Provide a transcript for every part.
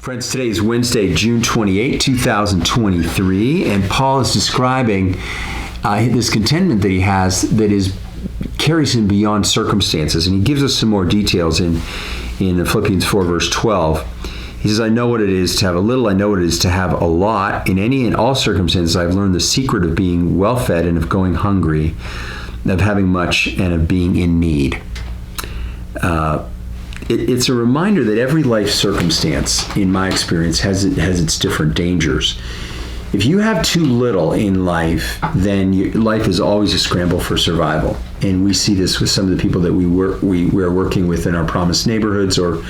Friends, today is Wednesday, June 28, 2023, and Paul is describing this contentment that he has that carries him beyond circumstances. And he gives us some more details in Philippians 4, verse 12. He says, I know what it is to have a little. I know what it is to have a lot. In any and all circumstances, I've learned the secret of being well-fed and of going hungry, of having much and of being in need. It's a reminder that every life circumstance, in my experience, has its different dangers. If you have too little in life, then life is always a scramble for survival. And we see this with some of the people that we are working with in our Promise neighborhoods, or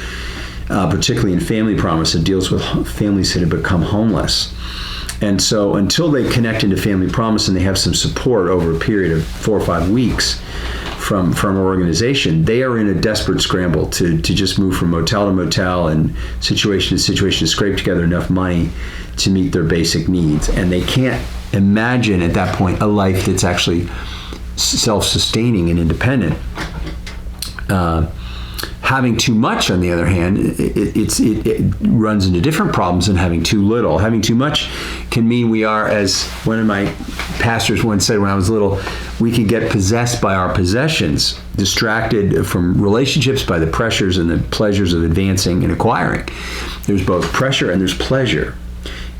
particularly in Family Promise, that deals with families that have become homeless. And so until they connect into Family Promise and they have some support over a period of 4 or 5 weeks from our organization, they are in a desperate scramble to just move from motel to motel and situation to situation to scrape together enough money to meet their basic needs. And they can't imagine at that point a life that's actually self-sustaining and independent. Having too much, on the other hand, it runs into different problems than having too little. Having too much can mean we are, as one of my pastors once said when I was little, we can get possessed by our possessions, distracted from relationships by the pressures and the pleasures of advancing and acquiring. There's both pressure and there's pleasure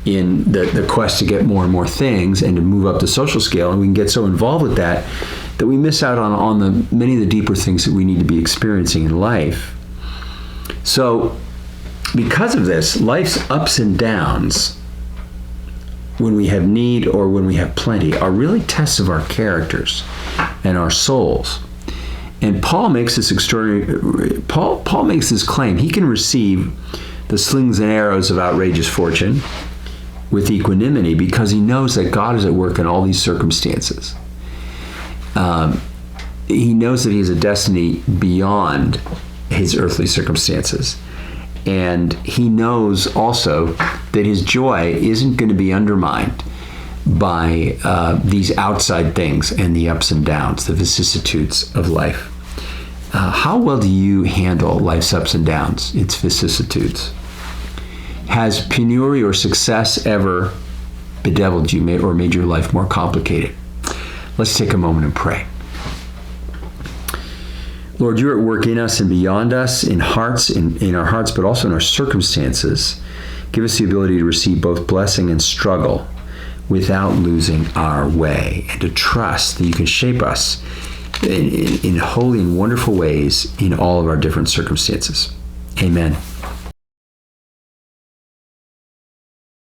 in the quest to get more and more things and to move up the social scale, and we can get so involved with that we miss out on the many of the deeper things that we need to be experiencing in life. So, because of this, life's ups and downs, when we have need or when we have plenty, are really tests of our characters and our souls. And Paul makes this extraordinary. Paul makes this claim: he can receive the slings and arrows of outrageous fortune with equanimity because he knows that God is at work in all these circumstances. He knows that he has a destiny beyond his earthly circumstances. And he knows also that his joy isn't going to be undermined by these outside things and the ups and downs, the vicissitudes of life. How well do you handle life's ups and downs, its vicissitudes? Has penury or success ever bedeviled you or made your life more complicated? Let's take a moment and pray. Lord, you're at work in us and beyond us, in our hearts, but also in our circumstances. Give us the ability to receive both blessing and struggle without losing our way, and to trust that you can shape us in holy and wonderful ways in all of our different circumstances. Amen.